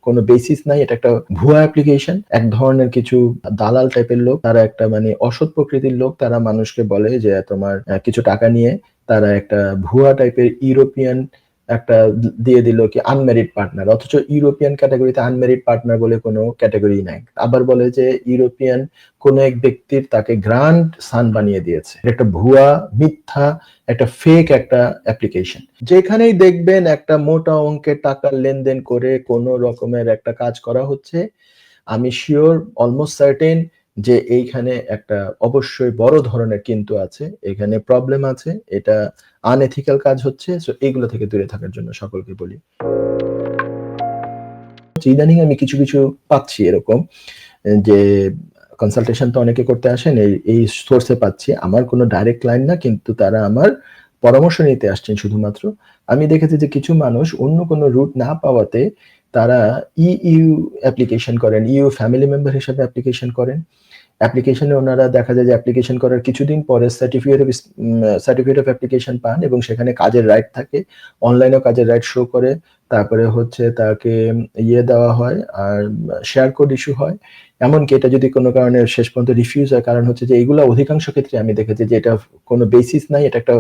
কোনো বেসিস নাই, এটা একটা ভুয়া অ্যাপ্লিকেশন। এক ধরনের কিছু দালাল টাইপের লোক, তারা একটা মানে অসৎ প্রকৃতির লোক, তারা মানুষকে বলে যে তোমার কিছু টাকা নিয়ে তারা একটা ভুয়া টাইপের ইউরোপিয়ান একটা দিয়ে দিল কি আনম্যারিড পার্টনার, অথচ ইউরোপিয়ান ক্যাটাগরিতে আনম্যারিড পার্টনার বলে কোনো ক্যাটাগরি নাই। আবার বলে যে ইউরোপিয়ান কোন এক ব্যক্তির তাকে গ্র্যান্ড সান বানিয়ে দিয়েছে। একটা ভুয়া মিথ্যা একটা ফেক একটা অ্যাপ্লিকেশন। যেখানেই দেখবেন একটা মোটা অঙ্কের টাকার লেনদেন করে কোনো রকমের একটা কাজ করা হচ্ছে, আমি শিওর অলমোস্ট সার্টেন যে এইখানে একটা অবশ্যই বড় ধরনের কিন্তু আছে, এখানে প্রবলেম আছে, এটা আনএথিক্যাল কাজ হচ্ছে। সো এইগুলো থেকে দূরে থাকার জন্য সকলকে বলি। ইদানিং আমি কিছু কিছু পাচ্ছি এরকম যে কনসালটেশন তো অনেকে করতে আসেন, এই সোর্সে পাচ্ছি, আমার কোনো ডাইরেক্ট ক্লায়েন্ট না, কিন্তু তারা আমার পরামর্শ নিতে আসছেন শুধুমাত্র। আমি দেখেছি যে কিছু মানুষ অন্য কোনো রুট না পাওয়াতে তারা ইইউ অ্যাপ্লিকেশন করেন, ইইউ ফ্যামিলি মেম্বার হিসেবে অ্যাপ্লিকেশন করেন। অ্যাপ্লিকেশনে ওনারা দেখা যায় যে অ্যাপ্লিকেশন করার কিছুদিন পরে সার্টিফিকেট অফ অ্যাপ্লিকেশন পান এবং সেখানে কাজের রাইট থাকে, অনলাইনেও কাজের রাইট শো করে। তারপরে হচ্ছে তাকে দেওয়া হয় আর শেয়ার কোড ইস্যু হয়। এমনকি এটা যদি কোনো কারণে শেষ পর্যন্ত রিফিউজ হয়, কারণ হচ্ছে যে এইগুলো অধিকাংশ ক্ষেত্রে আমি দেখেছি যে এটা কোনো বেসিস নাই, এটা একটা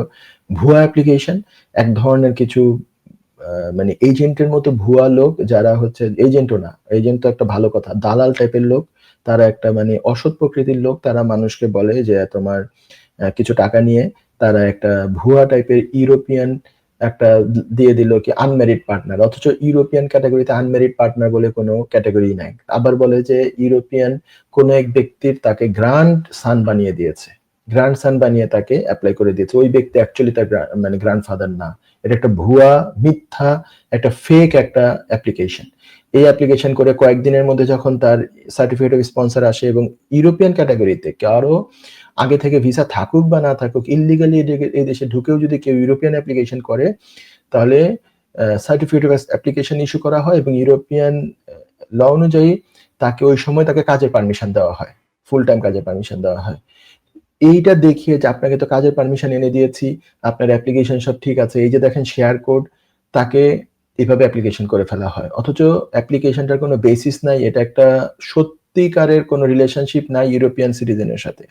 ভুয়া অ্যাপ্লিকেশন। এক ধরনের কিছু মানে এজেন্টের মতো ভুয়া লোক, যারা হচ্ছে এজেন্টও না, এজেন্ট তো একটা ভালো কথা, দালাল টাইপের লোক, তারা একটা মানে অসৎ প্রকৃতির লোক, তারা মানুষকে বলে যে তোমার কিছু টাকা নিয়ে তারা একটা ভুয়া টাইপের ইউরোপিয়ান একটা দিয়ে দিল কি আনম্যারিড পার্টনার, অথচ ইউরোপিয়ান ক্যাটাগরিতে আনম্যারিড পার্টনার বলে কোনো ক্যাটাগরি নাই। আবার বলে যে ইউরোপিয়ান কোন এক ব্যক্তির তাকে গ্র্যান্ড সান বানিয়ে দিয়েছে, গ্র্যান্ড সান বানিয়ে তাকে অ্যাপ্লাই করে দিয়েছে, ওই ব্যক্তি অ্যাকচুয়ালি তার মানে গ্র্যান্ডফাদার না। এটা একটা ভুয়া মিথ্যা একটা ফেক একটা অ্যাপ্লিকেশন। এই অ্যাপ্লিকেশন করে কয়েকদিনের মধ্যে যখন তার সার্টিফিকেট অফ স্পন্সর আসে এবং ইউরোপিয়ান ক্যাটাগরিতে কারো আগে থেকে ভিসা থাকুক বা না থাকুক, ইললিগালি এই দেশে ঢুকেও যদি কেউ ইউরোপিয়ান অ্যাপ্লিকেশন করে, তাহলে সার্টিফিকেট অফ অ্যাপ্লিকেশন ইস্যু করা হয় এবং ইউরোপিয়ান ল অনুযায়ী তাকে ওই সময় তাকে কাজের পারমিশন দেওয়া হয়, ফুল টাইম কাজের পারমিশন দেওয়া হয়। এইটা দেখিয়ে যে আপনাকে তো কাজের পারমিশন এনে দিয়েছি, আপনার অ্যাপ্লিকেশন সব ঠিক আছে, এই যে দেখেন শেয়ার কোড, তাকে এভাবে অ্যাপ্লিকেশন করে ফেলা হয়। অথচ অ্যাপ্লিকেশনটার কোনো বেসিস নাই, এটা একটা সত্যিকারের কোনো রিলেশনশিপ নাই ইউরোপিয়ান সিটিজেনের সাথে।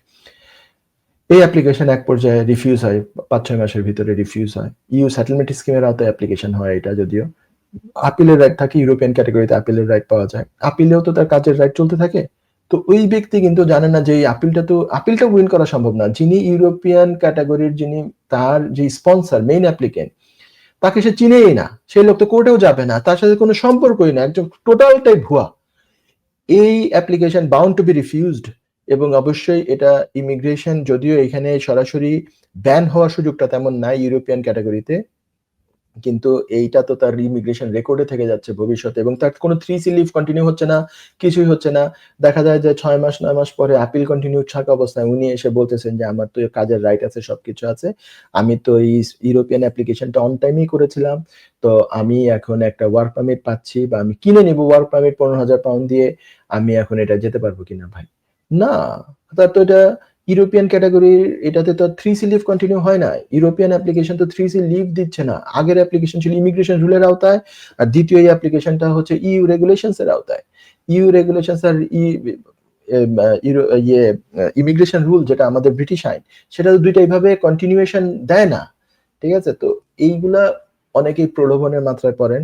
এই অ্যাপ্লিকেশন এক পর্যায়ে রিফিউজ হয়, ৫-৬ মাসের ভিতরে রিফিউজ হয়। ইউ সেটেলমেন্ট স্কিমের আওতায় অ্যাপ্লিকেশন হয় এটা, যদিও আপিলের রাইট থাকে, ইউরোপিয়ান ক্যাটাগরিতে আপিলের রাইট পাওয়া যায়, আপিলেও তো তার কাজের রাইট চলতে থাকে। তো ওই ব্যক্তি কিন্তু জানে না যে এই আপিলটা উইন করা সম্ভব না। যিনি ইউরোপিয়ান ক্যাটাগরির, যিনি তার যে স্পন্সর মেইন অ্যাপ্লিকেন্ট, তাকে সে চিনেই না, সেই লোক তো কোর্টেও যাবে না, তার সাথে কোনো সম্পর্কই না, একজন টোটালটাই ভুয়া। এই application bound to B refused এবং অবশ্যই এটা ইমিগ্রেশন, যদিও এখানে সরাসরি ব্যান হওয়ার সুযোগটা তেমন নাই ইউরোপিয়ান ক্যাটাগরিতে, কিন্তু এইটা তো তার ইমিগ্রেশন রেকর্ডে থেকে যাচ্ছে ভবিষ্যতে এবং তার কোনো 3C লিভ কন্টিনিউ হচ্ছে না, কিছুই হচ্ছে না। দেখা যায় যে 6 মাস 9 মাস পরে আপিল কন্টিনিউ থাকা অবস্থায় উনি এসে বলতেছেন যে আমার তো কাজের রাইট আছে, সবকিছু আছে, আমি তো এই ইউরোপিয়ান অ্যাপ্লিকেশনটা অন টাইমই করেছিলাম, তো আমি এখন একটা ওয়ার্ক পারমিট পাচ্ছি বা আমি কিনে নিব ওয়ার্ক পারমিট 15,000 পাউন্ড দিয়ে, আমি এখন এটা যেতে পারবো কিনা? ভাই না, তার তো এটা ইউরোপিয়ান ক্যাটাগরির, এটাতে তো 3C লিভ কন্টিনিউ হয় না। ইউরোপিয়ান অ্যাপ্লিকেশন তো 3C লিভ দিচ্ছে না। আগের অ্যাপ্লিকেশন ছিল ইমিগ্রেশন রুলের আওতায়, আর দ্বিতীয় এই অ্যাপ্লিকেশনটা হচ্ছে ইইউ রেগুলেশনস এর আওতায়। ইইউ রেগুলেশনস আর ইমিগ্রেশন রুল, যেটা আমাদের ব্রিটিশ আইন, সেটা তো দুইটা এইভাবে কন্টিনিউয়েশন দেয় না। ঠিক আছে? তো এইগুলা অনেকেই প্রলোভনের মাত্রায় পড়েন।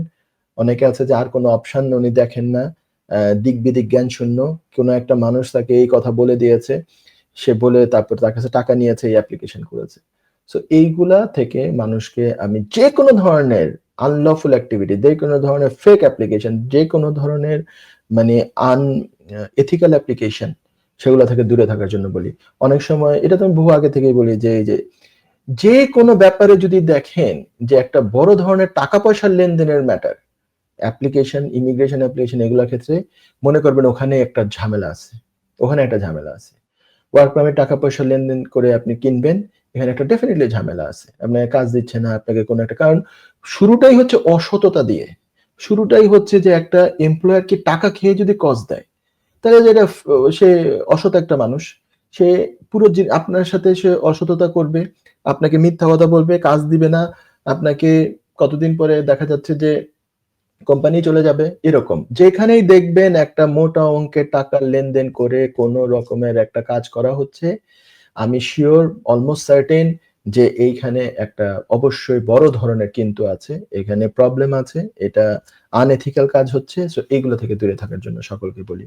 অনেকে আছে যে আর কোনো অপশন উনি দেখেন না, দিক বিদিক জ্ঞান শূন্য। কোনো একটা মানুষ তাকে এই কথা বলে দিয়েছে, সে বলে তারপর তার কাছে টাকা নিয়েছে, এই অ্যাপ্লিকেশন করেছে। সো এইগুলা থেকে মানুষকে আমি যে কোনো ধরনের আনলফুল অ্যাক্টিভিটি, যে কোনো ধরনের ফেক অ্যাপ্লিকেশন, যে কোনো ধরনের মানে এথিক্যাল অ্যাপ্লিকেশন, সেগুলো থেকে দূরে থাকার জন্য বলি। অনেক সময় এটা তো আমি বহু আগে থেকেই বলি যে এই যে কোনো ব্যাপারে যদি দেখেন যে একটা বড় ধরনের টাকা পয়সার লেনদেনের ম্যাটার, অ্যাপ্লিকেশন, ইমিগ্রেশন অ্যাপ্লিকেশন, এগুলোর ক্ষেত্রে মনে করবেন ওখানে একটা ঝামেলা আছে, ওখানে একটা ঝামেলা আছে। ওয়ার্ক পারমিট টাকা পয়সা লেনদেন করে আপনি কিনবেন, এখানে একটা ডেফিনেটলি ঝামেলা আছে। আপনাকে কাজ দিচ্ছে না, আপনাকে কোনো একটা কারণ, শুরুটাই হচ্ছে অসততা দিয়ে। শুরুটাই হচ্ছে যে একটা এমপ্লয়ারকে টাকা খেয়ে যদি কজ দেয়, তাহলে যেটা সে অসৎ একটা মানুষ, সে পুরো আপনার সাথে সে অসততা করবে, আপনাকে মিথ্যা কথা বলবে, কাজ দিবে না, আপনাকে কতদিন পরে দেখা যাচ্ছে যে কোম্পানি চলে যাবে এরকম। যেখানেই দেখবেন একটা মোটা অঙ্কের টাকার লেনদেন করে কোন রকমের একটা কাজ করা হচ্ছে, আমি সিউর অলমোস্ট সার্টেন যে এইখানে একটা অবশ্যই বড় ধরনের কিন্তু আছে। এখানে প্রবলেম আছে। এটা আনএথিক্যাল কাজ হচ্ছে। সো এগুলো থেকে দূরে থাকার জন্য সকলকে বলি।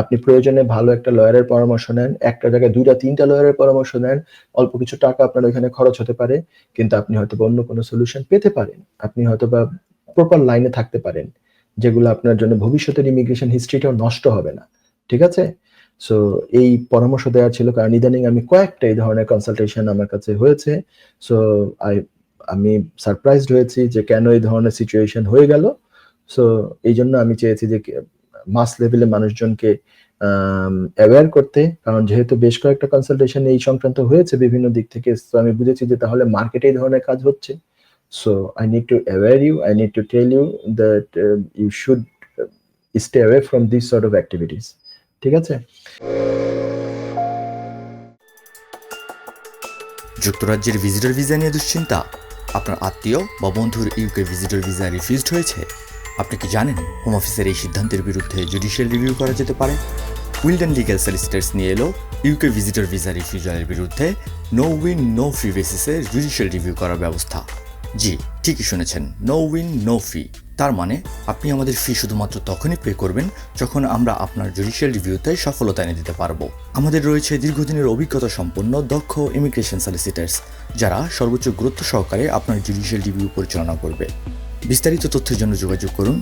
আপনি প্রয়োজনে ভালো একটা লয়ারের পরামর্শ নেন। একটা জায়গায় ২ টা ৩ টা লয়ারের পরামর্শ নেন। অল্প কিছু টাকা আপনার ওইখানে খরচ হতে পারে। কিন্তু আপনি হয়তোবা অন্য কোনো সলিউশন পেতে পারেন। আপনি হয়তোবা প্রপার লাইনে থাকতে পারেন। যেগুলো আপনার জন্য ভবিষ্যতের ইমিগ্রেশন হিস্ট্রিটাও নষ্ট হবে না। ঠিক আছে? সো এই পরামর্শ দেওয়ার ছিল কারণ ইদানিং আমি কয়েকটা এই ধরনের কনসালটেশন আমার কাছে হয়েছে। সো আমি সারপ্রাইজড হয়েছি যে কেন এই ধরনের সিচুয়েশন হয়ে গেল। সো এইজন্য আমি চেয়েছি যে মাস লেভেলে মানুষজনকে অ্যাওয়্যার করতে। কারণ যেহেতু বেশ কয়েকটা কনসালটেশন এই সংক্রান্ত হয়েছে বিভিন্ন দিক থেকে। সো আমি বুঝেছি যে তাহলে মার্কেটে এই ধরনের কাজ হচ্ছে। So I need to aware you, I need to tell you that you should stay away from these sort of activities. ঠিক আছে? যুক্তরাজ্যের ভিজিটর ভিসা নিয়ে দুশ্চিন্তা? আপনার আত্মীয় বা বন্ধুর ইউকে ভিজিটর ভিসা রিফিউজড হয়েছে? আপনি কি জানেন হোম অফিসের এই সিদ্ধান্তের বিরুদ্ধে জুডিশিয়াল রিভিউ করা যেতে পারে? উইলডেন লিগ্যাল সলিসিটার্স নিয়ে এলো ইউকে ভিজিটর ভিসা রিফিউজালের বিরুদ্ধে নো উইন নো ফি বেসিসে জুডিশিয়াল রিভিউ করার ব্যবস্থা। জি, ঠিকই শুনেছেন, নো উইন নো ফি। তার মানে আপনি আমাদের ফি শুধুমাত্র তখনই পে করবেন যখন আমরা আপনার জুডিশিয়াল রিভিউতে সফলতা এনে দিতে পারবো। আমাদের রয়েছে দীর্ঘদিনের অভিজ্ঞতা সম্পন্ন দক্ষ ইমিগ্রেশন সলিসিটার্স, যারা সর্বোচ্চ গুরুত্ব সহকারে আপনার জুডিশিয়াল রিভিউ পরিচালনা করবে। বিস্তারিত তথ্যের জন্য যোগাযোগ করুন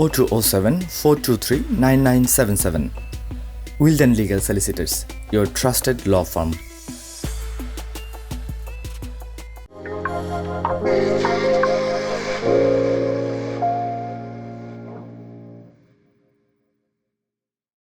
0207 423 9977। Wilden legal solicitors, your trusted law firm.